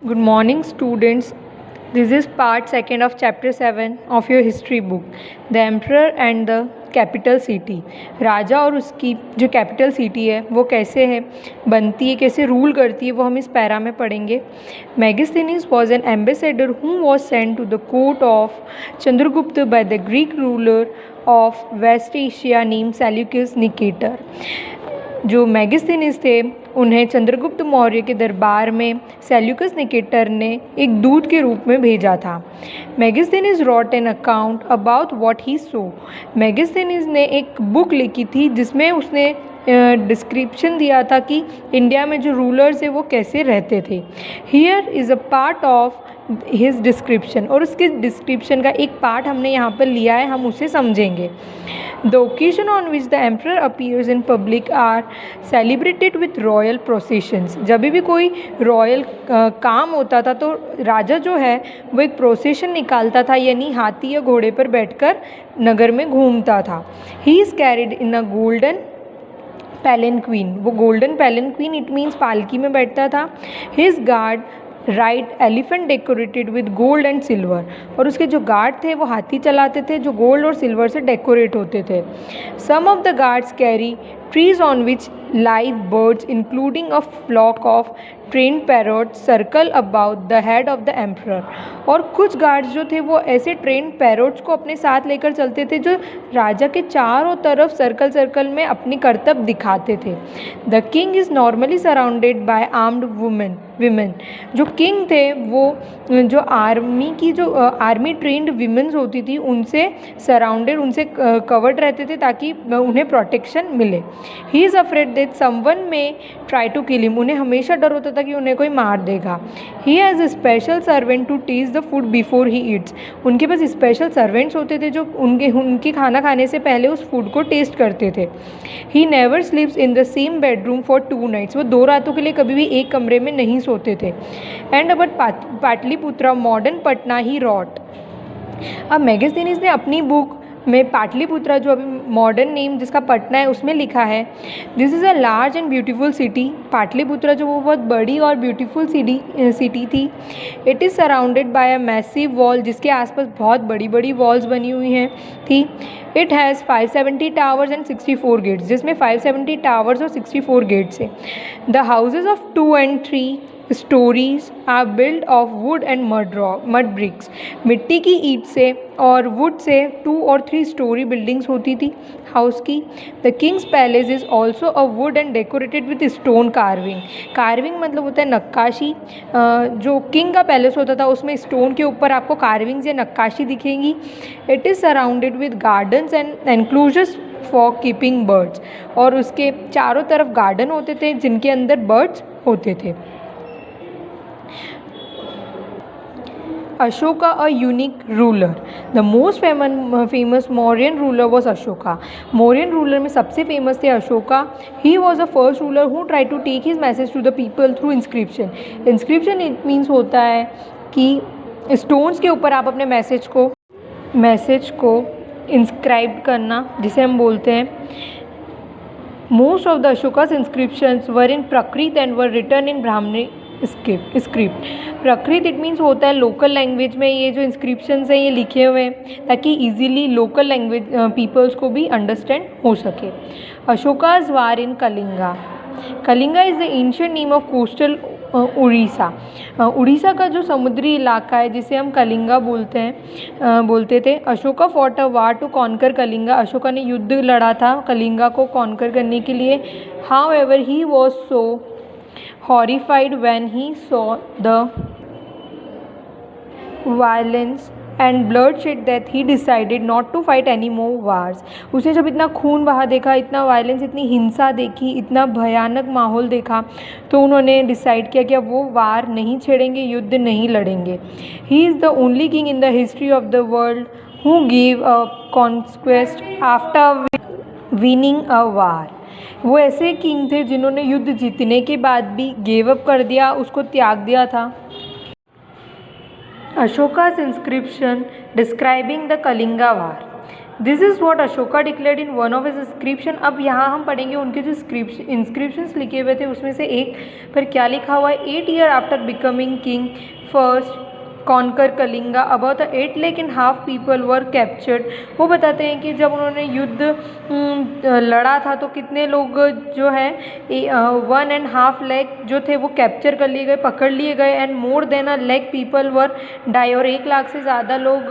Good morning, students. This is part second of chapter 7 of your history book, The Emperor and the capital city. राजा और उसकी जो capital city है वो कैसे है बनती है, कैसे रूल करती है, वो हम इस पैरा में पढ़ेंगे। Megasthenes was an ambassador who was sent to the court of Chandragupta by the Greek ruler of West Asia name Seleucus Nicator. जो मेगास्थनीज थे उन्हें चंद्रगुप्त मौर्य के दरबार में सेल्यूकस निकेटर ने एक दूत के रूप में भेजा था। Megasthenes wrote an account about what he saw. Megasthenes ने एक बुक लिखी थी जिसमें उसने डिस्क्रिप्शन दिया था कि इंडिया में जो रूलर्स है वो कैसे रहते थे। Here is a part of his description, और उसके डिस्क्रिप्शन का एक पार्ट हमने यहाँ पर लिया है, हम उसे समझेंगे। The occasion on which the emperor appears in public are celebrated with royal processions. जब भी कोई रॉयल काम होता था तो राजा जो है वो एक प्रोसेशन निकालता था, यानी हाथी या घोड़े पर बैठकर नगर में घूमता था। He is carried in a golden palanquin. वो गोल्डन पैलेंक्वीन इट मीन्स पालकी में बैठता था। His guard ride elephant decorated with gold and silver. और उसके जो गार्ड थे वो हाथी चलाते थे जो गोल्ड और सिल्वर से डेकोरेट होते थे। Some of the guards carry trees on which live birds including a flock of train parrot circle about the head of the emperor. और कुछ गार्ड्स जो थे वो ऐसे ट्रेन पैरोट्स को अपने साथ लेकर चलते थे जो राजा के चारों तरफ सर्कल सर्कल में अपनी करतब दिखाते थे। The king is normally surrounded by armed women. जो किंग थे वो जो आर्मी की जो आर्मी ट्रेंड विमेंस होती थी उनसे सराउंडेड, उनसे कवर्ड रहते थे ताकि उन्हें प्रोटेक्शन मिले। He is afraid that someone में ट्राई टू किल हिम। उन्हें हमेशा डर होता था कि उन्हें कोई मार देगा। He has a special servant to taste the food before he eats. उनके पास स्पेशल सर्वेंट्स होते थे जो उनके खाना खाने से पहले उस फूड को टेस्ट करते थे। He never sleeps in the same bedroom for 2 nights. वो 2 रातों के लिए कभी भी एक कमरे में नहीं सोते थे। And about Pataliputra modern Patna he wrote. अब मेगास्थनीज ने अपनी बुक में पाटलिपुत्रा जो अभी मॉडर्न नेम जिसका पटना है उसमें लिखा है, this is a large and beautiful city. Pataliputra जो वो बहुत बड़ी और ब्यूटीफुल सिटी थी। It is surrounded by a massive wall, जिसके आसपास बहुत बड़ी बड़ी वॉल्स बनी हुई हैं थी। It has 570 towers and 64 gates, जिसमें 570 टावर्स और 64 गेट्स है। The houses of 2 and 3 storeys are build of wood and mud bricks. मिट्टी की ईंट से और वुड से 2 और 3 स्टोरी बिल्डिंग्स होती थी हाउस की। The Kings palace is also a would and decorated with stone carving. Carving मतलब होता है नक्काशी। जो किंग का पैलेस होता था उसमें स्टोन के ऊपर आपको कार्विंग्स या नक्काशी दिखेंगी। It is surrounded with gardens and enclosures for keeping birds. और उसके चारों तरफ गार्डन होते थे जिनके अंदर बर्ड्स होते थे। Ashoka, a unique ruler. The most famous Mauryan ruler was Ashoka. Mauryan ruler में सबसे famous थे Ashoka. He was the first ruler who tried to take his message to the people through inscription. Inscription it means होता है कि stones के ऊपर आप अपने मैसेज को inscribe करना, जिसे हम बोलते हैं। Most of the Ashoka's inscriptions were in Prakrit and were written in Brahmini script. प्रकृत इट मीन्स होता है लोकल लैंग्वेज में ये जो इंस्क्रिप्शंस हैं ये लिखे हुए हैं ताकि इजीली लोकल लैंग्वेज पीपल्स को भी अंडरस्टैंड हो सके। Ashoka's war in Kalinga. Kalinga is the ancient name of coastal Orissa. Orissa का जो समुद्री इलाका है जिसे हम कलिंगा बोलते थे। Ashoka fought a war to conquer Kalinga. Ashoka ने युद्ध लड़ा था कलिंगा को कॉन्कर करने के लिए। How ever he was so horrified when he saw the violence and bloodshed that he decided not to fight any more wars. उसने जब इतना खून बहा देखा, इतना वायलेंस, इतनी हिंसा देखी, इतना भयानक माहौल देखा तो उन्होंने डिसाइड किया कि अब वो वार नहीं छेड़ेंगे, युद्ध नहीं लड़ेंगे। He is the only king in the history of the world who gave a conquest after winning a war. वो ऐसे किंग थे जिन्होंने युद्ध जीतने के बाद भी गेव अप कर दिया, उसको त्याग दिया था। अशोका's inscription describing the Kalinga war. This is what Ashoka declared in one of his inscription. अब यहाँ हम पढ़ेंगे उनके जो इंस्क्रिप्शंस लिखे हुए थे उसमें से एक पर क्या लिखा हुआ है। 8 years after becoming king first conquer Kalinga about 8.5 lakh people were captured. वो बताते हैं कि जब उन्होंने युद्ध लड़ा था तो कितने लोग जो है 1.5 लाख जो थे वो कैप्चर कर लिए गए, पकड़ लिए गए, and more than a lakh people were die, और 1 लाख से ज़्यादा लोग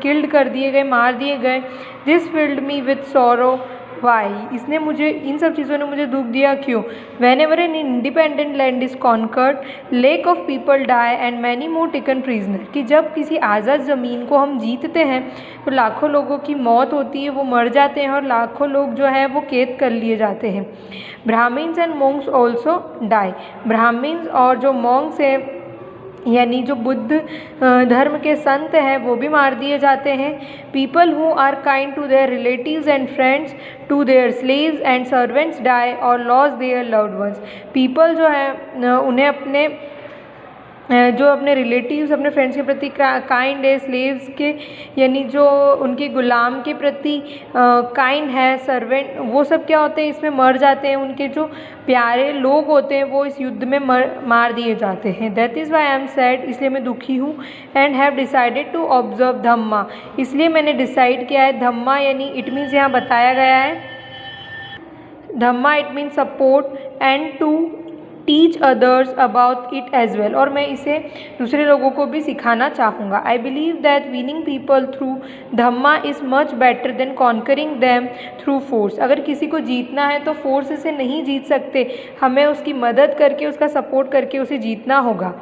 किल्ड कर दिए गए, मार दिए गए। This filled me with sorrow why, इसने मुझे, इन सब चीज़ों ने मुझे दुख दिया क्यों। Whenever an independent land is conquered lakh of people die and many more taken prisoner, कि जब किसी आज़ाद ज़मीन को हम जीतते हैं तो लाखों लोगों की मौत होती है, वो मर जाते हैं, और लाखों लोग जो है वो कैद कर लिए जाते हैं। Brahmins and monks also die, Brahmins और जो मॉन्क्स हैं यानी जो बुद्ध धर्म के संत हैं वो भी मार दिए जाते हैं। People who are kind to their relatives and friends to their slaves and servants die or lose their loved ones, people जो है उन्हें अपने जो अपने रिलेटिव्स, अपने फ्रेंड्स के प्रति काइंड है, स्लेव्स के यानी जो उनके गुलाम के प्रति काइंड है, सर्वेंट, वो सब क्या होते हैं इसमें मर जाते हैं। उनके जो प्यारे लोग होते हैं वो इस युद्ध में मार दिए जाते हैं। That is why I am sad, इसलिए मैं दुखी हूँ। And have decided to observe dhamma, इसलिए मैंने डिसाइड किया है। धम्मा यानी इट मीन्स यहाँ बताया गया है, dhamma it means support and to teach others about it as well, और मैं इसे दूसरे लोगों को भी सिखाना चाहूँगा। I believe that winning people through dhamma is much better than conquering them through force, अगर किसी को जीतना है तो फोर्स से नहीं जीत सकते, हमें उसकी मदद करके, उसका सपोर्ट करके उसे जीतना होगा।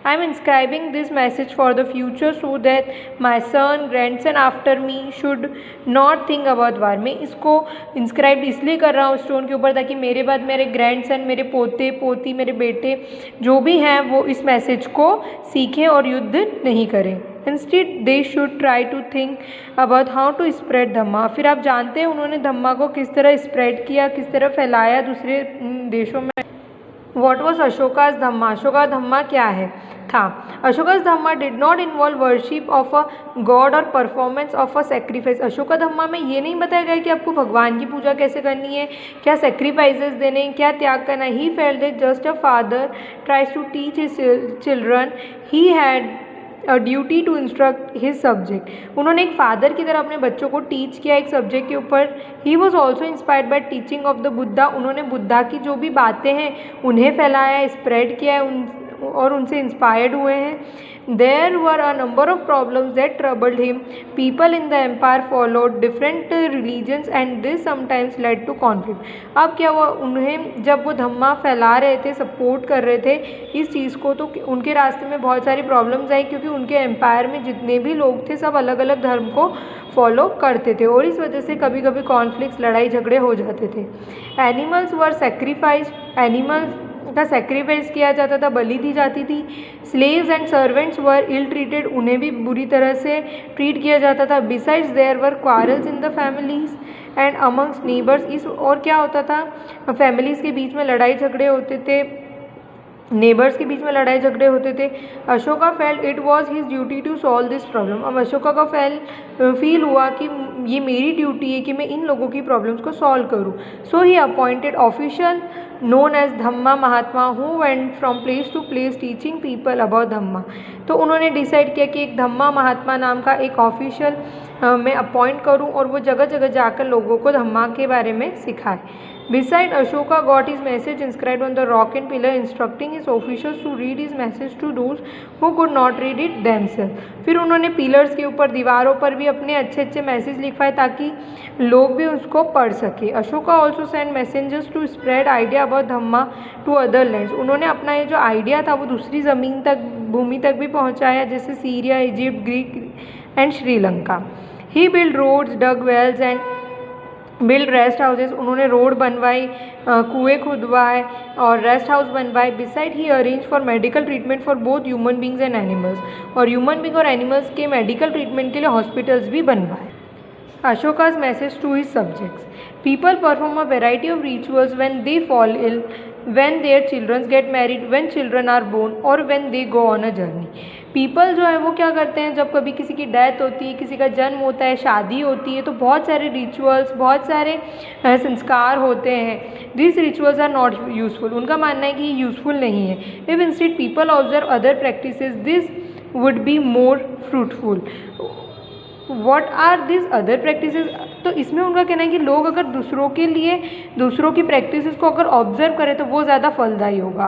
I am inscribing this message for the future so that my son grandson after me should not think about war, मैं इसको इंस्क्राइब इसलिए कर रहा हूँ स्टोन के ऊपर ताकि मेरे बाद मेरे ग्रैंडसन, मेरे पोते पोती, मेरे बेटे जो भी हैं वो इस मैसेज को सीखें और युद्ध नहीं करें। Instead they should try to think about how to spread dhamma, फिर आप जानते हैं उन्होंने धम्मा को किस तरह स्प्रेड किया, किस तरह फैलाया दूसरे देशों में। वॉट वॉज अशोकाज धम्मा, अशोका धम्मा क्या है था। Ashoka's dhamma did not involve worship of a god और performance of a sacrifice, Ashoka dhamma में ये नहीं बताया गया कि आपको भगवान की पूजा कैसे करनी है, क्या सेक्रीफाइसेस देने हैं, क्या त्याग करना है। He felt that just a father tries to teach his children he had a duty to instruct his subject, उन्होंने एक फादर की तरह अपने बच्चों को टीच किया एक सब्जेक्ट के ऊपर। He was also inspired by teaching of the Buddha, उन्होंने बुद्धा की जो भी बातें हैं उन्हें फैलाया, स्प्रेड किया है और उनसे इंस्पायर्ड हुए हैं। There were a number of problems that troubled him, people in the empire followed different religions and this sometimes led to conflict. अब क्या हुआ, उन्हें जब वो धम्मा फैला रहे थे, सपोर्ट कर रहे थे इस चीज़ को, तो उनके रास्ते में बहुत सारी प्रॉब्लम्स आई क्योंकि उनके एम्पायर में जितने भी लोग थे सब अलग अलग धर्म को फॉलो करते थे और इस वजह से कभी कभी कॉन्फ्लिक्ट्स, लड़ाई झगड़े हो जाते थे। एनिमल्स वर सेक्रीफाइस्ड, एनिमल्स का सेक्रीफाइस किया जाता था, बलि दी जाती थी। Slaves and servants were ill treated, उन्हें भी बुरी तरह से ट्रीट किया जाता था। Besides there were quarrels in the families and amongst neighbours, इस और क्या होता था, फैमिलीज़ के बीच में लड़ाई झगड़े होते थे, नेबर्स के बीच में लड़ाई झगड़े होते थे। Ashoka felt it was his duty to solve this problem, अब अशोका का फील हुआ कि ये मेरी ड्यूटी है कि मैं इन लोगों की प्रॉब्लम्स को सॉल्व करूँ। So he appointed official known as dhamma mahatma who went from place to place teaching people about dhamma, तो उन्होंने डिसाइड किया कि एक धम्मा महात्मा नाम का एक ऑफिशियल मैं अपॉइंट करूं और वो जगह जगह जाकर लोगों को धम्मा के बारे में सिखाए। Beside Ashoka got his message inscribed on the rock and pillar instructing his officials to read his message to those who could not read it themselves। फिर उन्होंने पिलर्स के ऊपर, दीवारों पर भी अपने अच्छे अच्छे मैसेज लिखवाए ताकि लोग भी उसको पढ़ सके। Ashoka also send messengers to spread idea about dhamma to other lands, उन्होंने अपना ये जो आइडिया था वो दूसरी ज़मीन तक, भूमि तक भी पहुँचाया, जैसे Syria, Egypt, Greek and Sri Lanka. He build roads, dug wells and build rest houses, उन्होंने रोड बनवाई, कुएँ खुदवाए और रेस्ट हाउस बनवाए। Beside he arrange for medical treatment for both human beings and animals, और ह्यूमन बींग और एनिमल्स के medical treatment के लिए हॉस्पिटल्स भी बनवाए। Ashoka's message to his subjects: people perform a variety of rituals when they fall ill, when their children get married, when children are born, or when they go on a journey। People जो है वो क्या करते हैं, जब कभी किसी की डेथ होती है, किसी का जन्म होता है, शादी होती है, तो बहुत सारे रिचुअल्स, बहुत सारे संस्कार होते हैं। This rituals are not useful, उनका मानना है कि ये यूजफुल नहीं है। If instead people observe other practices this would be more fruitful. What are this other practices? तो इसमें उनका कहना है कि लोग अगर दूसरों के लिए दूसरों की प्रैक्टिसेस को अगर ऑब्जर्व करें तो वो ज़्यादा फलदायी होगा।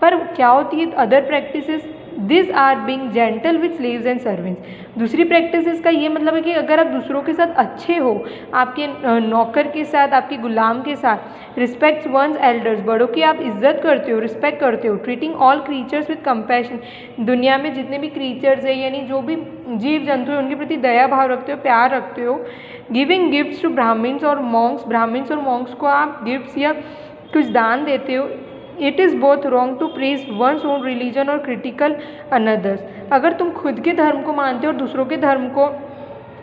पर क्या होती है other practices? This are being gentle with slaves and servants. दूसरी प्रैक्टिसेस का ये मतलब है कि अगर आप दूसरों के साथ अच्छे हो, आपके नौकर के साथ, आपके गुलाम के साथ, रिस्पेक्ट वंस एल्डर्स, बड़ों की आप इज्जत करते हो, रिस्पेक्ट करते हो, treating all creatures with compassion, दुनिया में जितने भी क्रीचर्स है यानी जो भी जीव जंतु है उनके प्रति दया भाव रखते हो, प्यार रखते हो। गिविंग गिफ्ट्स टू ब्राह्मण्स और मॉन्क्स, ब्राह्मण्स और मॉन्क्स को आप गिफ्ट्स या कुछ दान देते हो। It is both wrong to praise one's own religion और क्रिटिकल अनदर्स। अगर तुम खुद के धर्म को मानते हो और दूसरों के धर्म को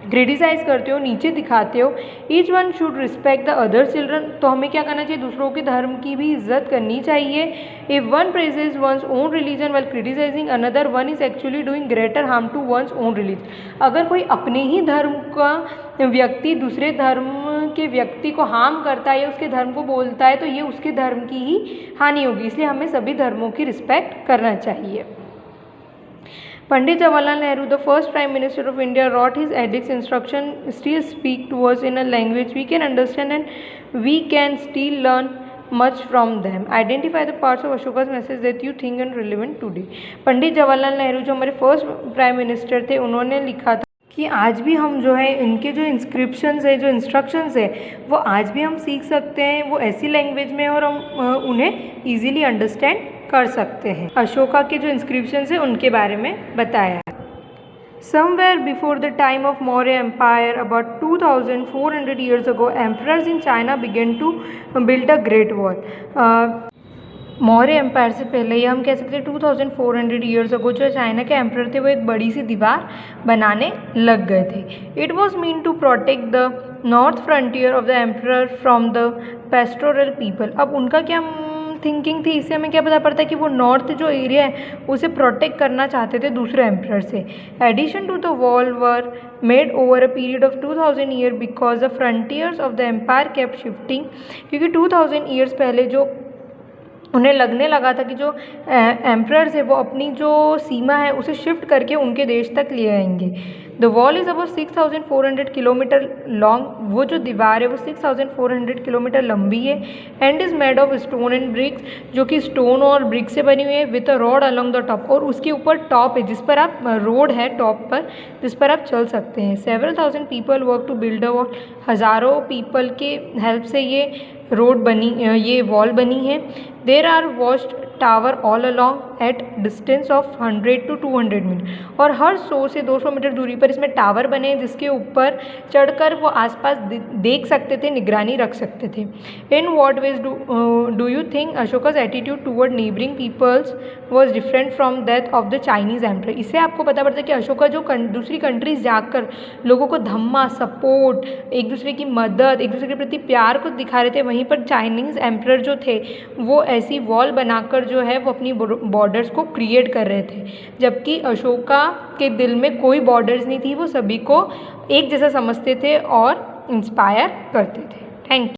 क्रिटिसाइज़ करते हो, नीचे दिखाते हो, each one should respect the other children, तो हमें क्या करना चाहिए, दूसरों के धर्म की भी इज्जत करनी चाहिए। If one praises one's own religion well criticising another, one is actually doing greater harm to one's own religion. अगर कोई अपने ही धर्म का व्यक्ति दूसरे धर्म के व्यक्ति को हार्म करता है या उसके धर्म को बोलता है तो ये उसके धर्म की ही हानि होगी, इसलिए हमें सभी धर्मों की रिस्पेक्ट करना चाहिए। Pandit Jawaharlal Nehru, the first Prime Minister of India, wrote his edicts instruction still speak to us in a language we can understand and we can still learn much from them. Identify the parts of Ashoka's message that you think are relevant today. Pandit Jawaharlal Nehru जो हमारे first prime minister थे, उन्होंने लिखा था कि आज भी हम जो है इनके जो इंस्क्रिप्शंस है, जो इंस्ट्रक्शंस है, वो आज भी हम सीख सकते हैं। वो ऐसी लैंग्वेज में और हम उन्हें ईजिली अंडरस्टैंड कर सकते हैं। अशोका के जो इंस्क्रिप्शंस है उनके बारे में बताया है। Somewhere before the time of Maurya Empire, about 2400 years ago, emperors in China began to build a great wall. Maurya empire से पहले, या हम कह सकते हैं 2400 ईयर्स अगो, जो चाइना के एम्परर थे वो एक बड़ी सी दीवार बनाने लग गए थे। It was mean to protect the north frontier of the emperor from the pastoral people. अब उनका क्या थिंकिंग थी, इससे हमें क्या पता पड़ता है कि वो नॉर्थ जो एरिया है उसे प्रोटेक्ट करना चाहते थे दूसरे एम्परर से। Addition to the wall were made over a period of 2000 year because the frontiers of the empire kept shifting, क्योंकि 2000 ईयर्स पहले जो उन्हें लगने लगा था कि जो एम्परर्स है वो अपनी जो सीमा है उसे शिफ्ट करके उनके देश तक ले आएंगे। The wall is about 6400 kilometre long, वो जो दीवार है वो 6400 किलोमीटर लंबी है। And is made of stone and bricks, जो कि स्टोन और ब्रिक से बनी हुई है, with a road along the top, और उसके ऊपर टॉप है जिस पर आप रोड है टॉप पर जिस पर आप चल सकते हैं। Several thousand people work to build a wall, हज़ारों पीपल के हेल्प से ये रोड बनी, ये वॉल बनी है। There are watched tower all along at distance of 100 to 200 metre, और हर 100 से 200 मीटर दूरी पर इसमें टावर बने हैं जिसके ऊपर चढ़कर वो आसपास देख सकते थे, निगरानी रख सकते थे। In what ways do you think Ashoka's attitude toward neighbouring peoples was different from that of the Chinese emperor? इससे आपको पता पड़ता है कि अशोका जो दूसरी कंट्रीज जाकर लोगों को धम्मा, सपोर्ट, एक दूसरे की मदद, एक दूसरे के प्रति प्यार को दिखा रहे थे, वहीं पर चाइनीज़ एम्परर जो थे वो ऐसी वॉल बनाकर जो है वो अपनी बॉर्डर्स को क्रिएट कर रहे थे, जबकि अशोका के दिल में कोई बॉर्डर्स नहीं थी, वो सभी को एक जैसा समझते थे और इंस्पायर करते थे। Thank you.